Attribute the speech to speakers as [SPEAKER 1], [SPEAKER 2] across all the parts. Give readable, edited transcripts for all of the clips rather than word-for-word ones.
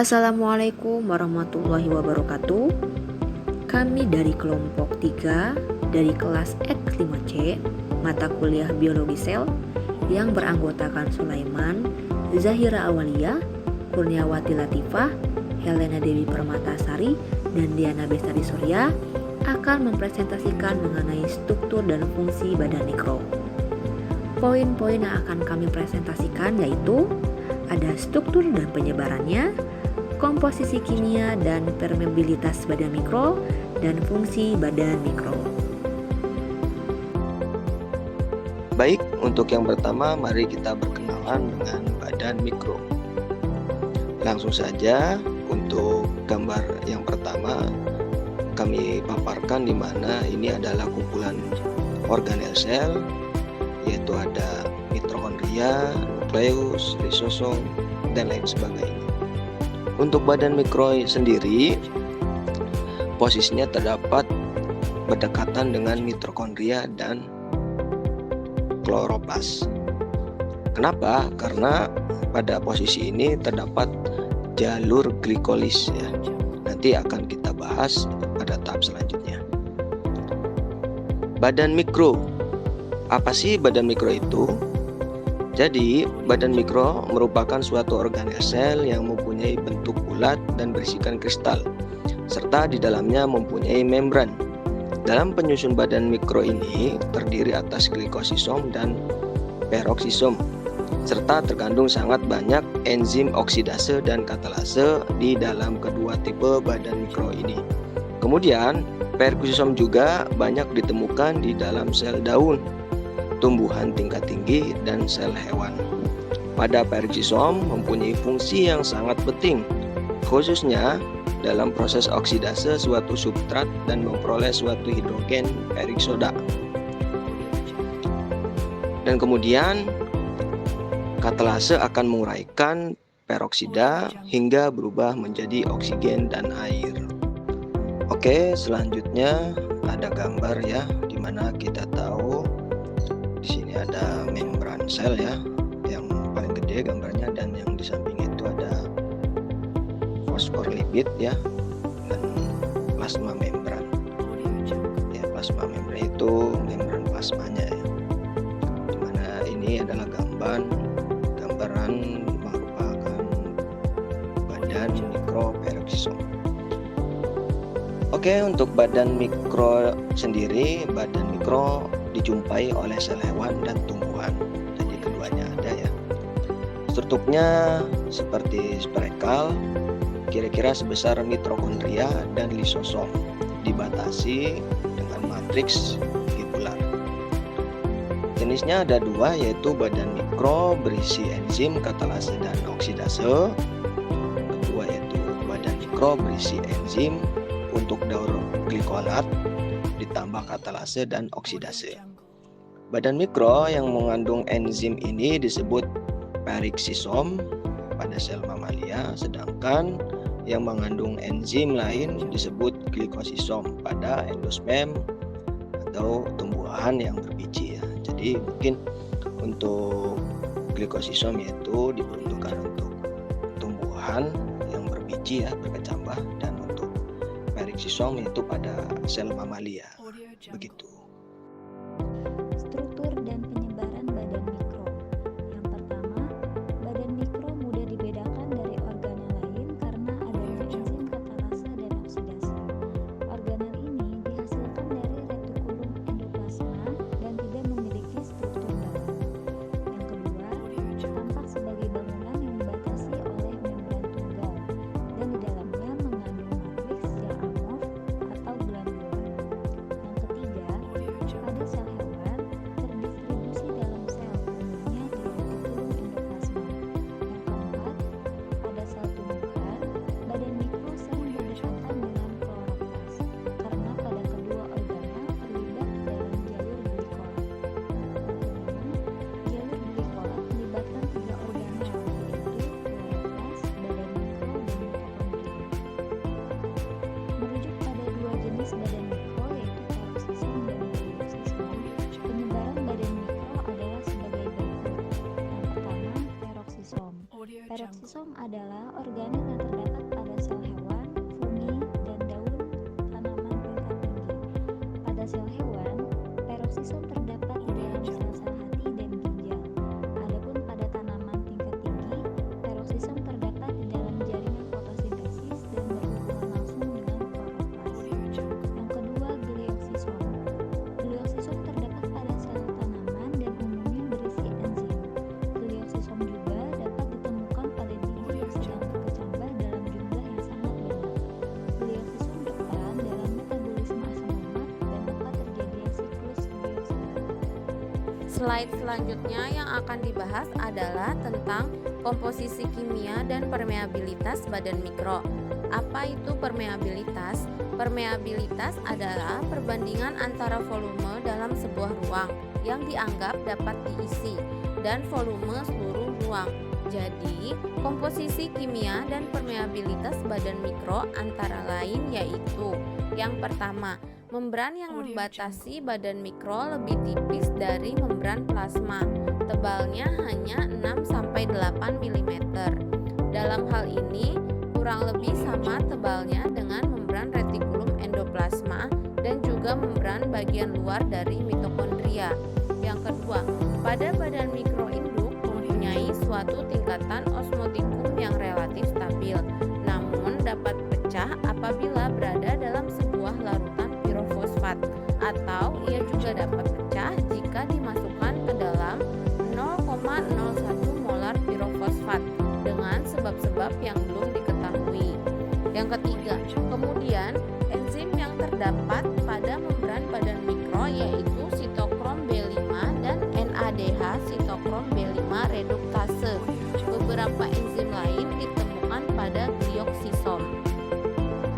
[SPEAKER 1] Assalamualaikum warahmatullahi wabarakatuh. Kami dari kelompok 3 dari kelas X5C mata kuliah biologi sel yang beranggotakan Sulaiman, Zahira Awalia, Kurniawati Latifah, Helena Dewi Permatasari, dan Diana Bestari Surya akan mempresentasikan mengenai struktur dan fungsi badan mikro. Poin-poin yang akan kami presentasikan yaitu ada struktur dan penyebarannya, komposisi kimia dan permeabilitas badan mikro, dan fungsi badan mikro.
[SPEAKER 2] Baik, untuk yang pertama mari kita berkenalan dengan badan mikro. Langsung saja untuk gambar yang pertama kami paparkan di mana ini adalah kumpulan organel sel, yaitu ada mitokondria, nukleus, lisosom, dan lain sebagainya. Untuk badan mikro sendiri, posisinya terdapat berdekatan dengan mitokondria dan kloroplas. Kenapa? Karena pada posisi ini terdapat jalur glikolis ya. Nanti akan kita bahas pada tahap selanjutnya. Badan mikro. Apa sih badan mikro itu? Jadi, badan mikro merupakan suatu organel sel yang mempunyai bentuk bulat dan berisikan kristal, serta di dalamnya mempunyai membran. Dalam penyusun badan mikro ini terdiri atas glikosisom dan peroksisom, serta terkandung sangat banyak enzim oksidase dan katalase di dalam kedua tipe badan mikro ini. Kemudian, peroksisom juga banyak ditemukan di dalam sel daun, tumbuhan tingkat tinggi, dan sel hewan. Pada peroksisom mempunyai fungsi yang sangat penting, khususnya dalam proses oksidase suatu substrat dan memperoleh suatu hidrogen peroksoda. Dan kemudian katalase akan menguraikan peroksida hingga berubah menjadi oksigen dan air. Oke, selanjutnya ada gambar ya, dimana kita tahu di sini ada membran sel ya, yang paling gede gambarnya, dan yang di samping itu ada fosfolipid ya, dan plasma membran. Ya, plasma membran itu membran plasmanya ya. Dimana ini adalah gambaran merupakan badan mikro peroksisom. Oke, untuk badan mikro sendiri, badan mikro dijumpai oleh sel hewan dan tumbuhan. Jadi keduanya ada ya. Strukturnya seperti spiral, kira-kira sebesar mitokondria dan lisosom, dibatasi dengan matriks tubular. Jenisnya ada dua, yaitu badan mikro berisi enzim katalase dan oksidase. Kedua yaitu badan mikro berisi enzim untuk daur glikolat ditambah katalase dan oksidase. Badan mikro yang mengandung enzim ini disebut peroksisom pada sel mamalia, sedangkan yang mengandung enzim lain disebut glikosisom pada endosperm atau tumbuhan yang berbiji ya. Jadi mungkin untuk glikosisom yaitu diperuntukkan untuk tumbuhan yang berbiji ya, berkecambah, dan untuk peroksisom yaitu pada sel mamalia. Begitu.
[SPEAKER 3] Struktur dan penyebaran badan mikro. Yang pertama, badan mikro mudah dibedakan dari organel lain karena adanya enzim katalase dan oksidase. Organel ini dihasilkan dari retikulum endoplasma dan tidak memiliki struktur dalam. Yang kedua, tampak sebagai bangunan yang dibatasi oleh membran tunggal dan di dalamnya mengandung matriks sel amorf atau glandula. Yang ketiga, Peroksisom adalah organel yang terdapat pada sel hewan, fungi, dan daun tanaman tingkat tinggi. Pada sel hewan, peroksisom terdapat di dalam sel-sel hati dan ginjal. Adapun pada tanaman tingkat tinggi, peroksisom terdapat di dalam jaringan fotosintesis dan berhubungan langsung dengan kloroplas. Yang kedua, glioksisom. Glioksisom terdapat pada sel tanaman dan umumnya berisi enzim. Glioksisom juga dapat ditemukan pada biji yang sedang berkecambah dalam jumlah yang sangat banyak. Glioksisom berperan dalam metabolisme asam lemak dan dapat terjadinya siklus glioksida.
[SPEAKER 4] Slide selanjutnya yang akan dibahas adalah tentang komposisi kimia dan permeabilitas badan mikro. Apa itu permeabilitas? Permeabilitas adalah perbandingan antara volume dalam sebuah ruang yang dianggap dapat diisi dan volume seluruh ruang. Jadi, komposisi kimia dan permeabilitas badan mikro antara lain yaitu: yang pertama, membran yang membatasi badan mikro lebih tipis dari membran plasma. Tebalnya hanya 6-8 mm. Dalam hal ini, kurang lebih sama tebalnya dengan membran retikulum endoplasma dan juga membran bagian luar dari mitokondria. Yang kedua, pada badan mikro induk mempunyai suatu tingkatan osmotikum yang relatif stabil, namun dapat pecah apabila berada dalam sebuah larutan pirofosfat, atau ia juga dapat pecah jika dimasukkan ke dalam 0,01 molar pirofosfat dengan sebab-sebab yang belum diketahui. Yang ketiga, kemudian enzim yang terdapat pada membran badan mikro yaitu sitokrom B5 dan NADH sitokrom B5 reduktase. Beberapa enzim lain ditemukan pada glioksisom.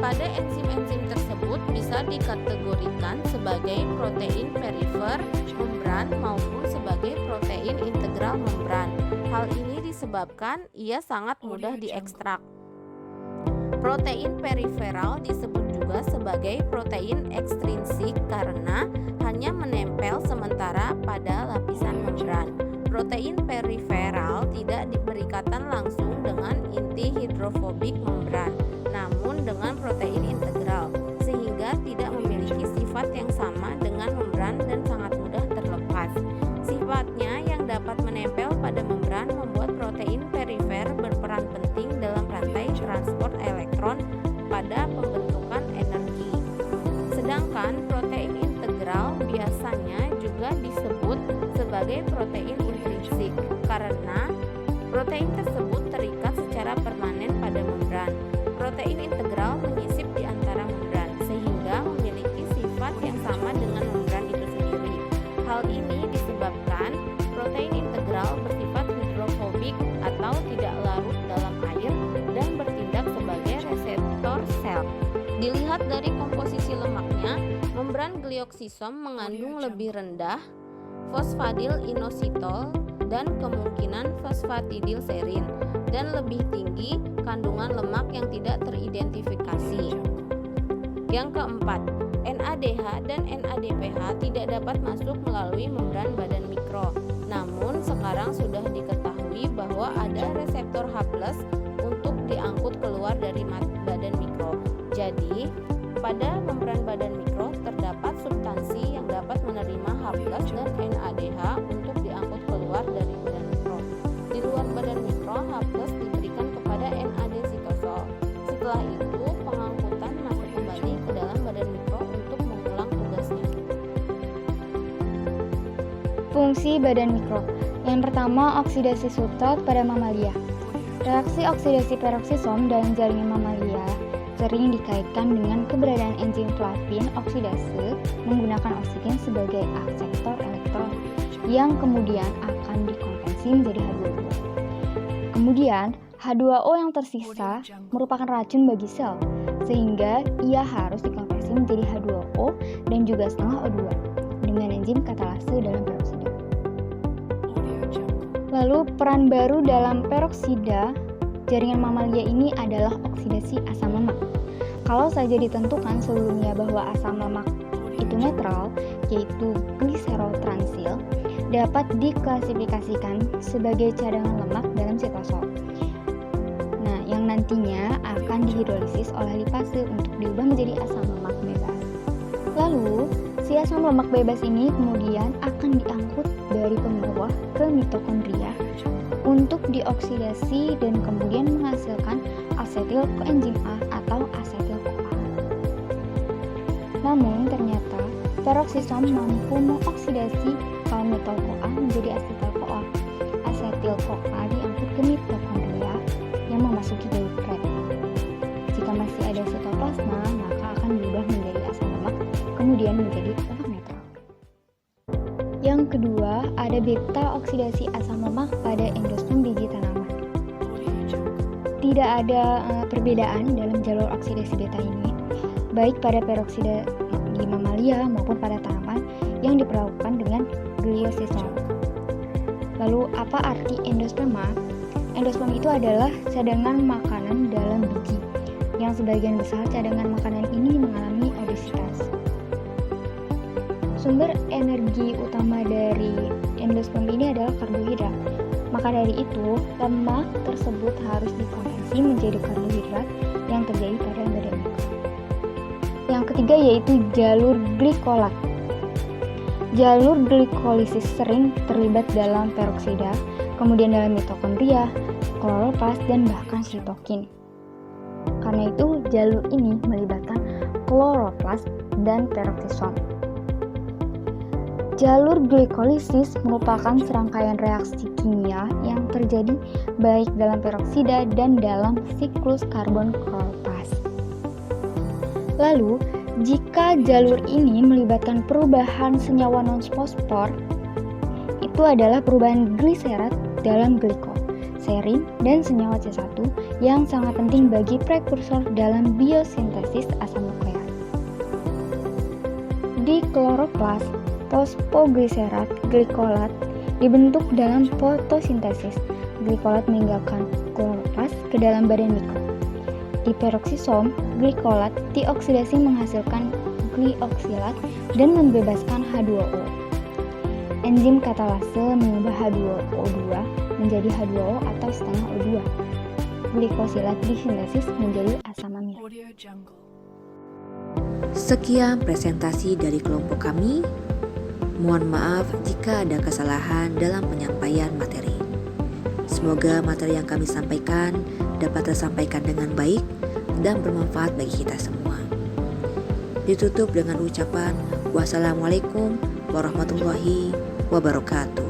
[SPEAKER 4] Pada enzim-enzim tersebut bisa dikategorikan sebagai protein perifer membran maupun sebagai protein integral membran. Hal ini disebabkan ia sangat mudah diekstrak. Protein periferal disebut juga sebagai protein ekstrinsik karena hanya menempel sementara pada lapisan membran. Protein periferal tidak berikatan langsung dengan inti hidrofobik membran, namun dengan protein integral, sehingga tidak memiliki sifat yang sama dengan membran dan sangat mudah terlepas. Sifatnya yang dapat menempel pada membran membuat protein perifer berperan penting dalam rantai transport elektron pada pembentukan energi. Sedangkan protein integral biasanya juga disebut sebagai protein intrinsik karena protein tersebut terikat secara permanen pada membran. Protein integral menyisip di antara membran sehingga memiliki sifat yang sama dengan membran itu sendiri. Hal ini disebabkan protein integral bersifat hidrofobik atau tidak larut dalam air dan bertindak sebagai reseptor sel. Dilihat dari komposisi lemaknya, membran glioksisom mengandung lebih rendah fosfadil inositol dan kemungkinan fosfatidilserin dan lebih tinggi kandungan lemak yang tidak teridentifikasi. Yang keempat, NADH dan NADPH tidak dapat masuk melalui membran badan mikro. Namun sekarang sudah diketahui bahwa ada reseptor H+ untuk diangkut keluar dari badan mikro. Jadi, pada membran badan mikro terdapat substansi yang dapat menerima H+ dan NADH untuk diangkut keluar dari badan mikro. Di luar badan mikro, H+ diberikan kepada NAD sitosol. Setelah itu, pengangkutan masuk kembali ke dalam badan mikro untuk mengulang tugasnya.
[SPEAKER 5] Fungsi badan mikro. Yang pertama, oksidasi sutot pada mamalia. Reaksi oksidasi peroksisom dalam jaringan mamalia sering dikaitkan dengan keberadaan enzim flavin oksidase menggunakan oksigen sebagai akseptor elektron yang kemudian akan dikonversi menjadi H2O. Kemudian, H2O yang tersisa merupakan racun bagi sel, sehingga ia harus dikonversi menjadi H2O dan juga setengah O2 dengan enzim katalase dalam peroksida. Lalu, peran baru dalam peroksida jaringan mamalia ini adalah oksidasi asam lemak. Kalau saja ditentukan sebelumnya bahwa asam lemak itu netral, yaitu gliserotransil, dapat diklasifikasikan sebagai cadangan lemak dalam sitosol. yang nantinya akan dihidrolisis oleh lipase untuk diubah menjadi asam lemak bebas. Lalu, si asam lemak bebas ini kemudian akan diangkut dari pembawah ke mitokondria untuk dioksidasi dan kemudian menghasilkan asetil koenzim A atau asetil-CoA. Namun ternyata peroksisom mampu mengoksidasi palmitoyl-CoA menjadi asetil-CoA. Asetil-CoA diangkut ke mitokondria yang memasuki glycerol. Jika masih ada sitoplasma, maka akan berubah menjadi asam lemak, kemudian menjadi lemak netral. Yang kedua, ada beta oksidasi asam lemak pada endosperm biji tanaman. Tidak ada perbedaan dalam jalur oksidasi beta ini, baik pada peroksida di mamalia maupun pada tanaman yang diperlakukan dengan gliosisol. Lalu, apa arti endosperma? Endosperm itu adalah cadangan makanan dalam biji, yang sebagian besar cadangan makanan ini mengalami obesitas. Sumber energi utama dari endosperm ini adalah karbohidrat. Maka dari itu, lemak tersebut harus dikonversi menjadi karbohidrat yang terjadi pada badan mikro. Yang ketiga yaitu jalur glikolat. Jalur glikolisis sering terlibat dalam peroksida, kemudian dalam mitokondria, kloroplast, dan bahkan sitokin. Karena itu, jalur ini melibatkan kloroplast dan peroksisom. Jalur glikolisis merupakan serangkaian reaksi kimia yang terjadi baik dalam peroksida dan dalam siklus karbon kloroplast. Lalu, jika jalur ini melibatkan perubahan senyawa non-fosfor, itu adalah perubahan gliserat dalam glikol, serin, dan senyawa C1 yang sangat penting bagi prekursor dalam biosintesis asam nukleat. Di kloroplast, fosfogliserat glikolat dibentuk dalam fotosintesis. Glikolat meninggalkan kloroplast ke dalam badan mikro. Di peroksisom, glikolat dioksidasi menghasilkan glioksilat dan membebaskan H2O. Enzim katalase mengubah H2O2 menjadi H2O atau setengah O2. Glikosilat disintesis menjadi asam amino.
[SPEAKER 1] Sekian presentasi dari kelompok kami. Mohon maaf jika ada kesalahan dalam penyampaian materi. Semoga materi yang kami sampaikan dapat tersampaikan dengan baik dan bermanfaat bagi kita semua. Ditutup dengan ucapan wassalamualaikum warahmatullahi wabarakatuh.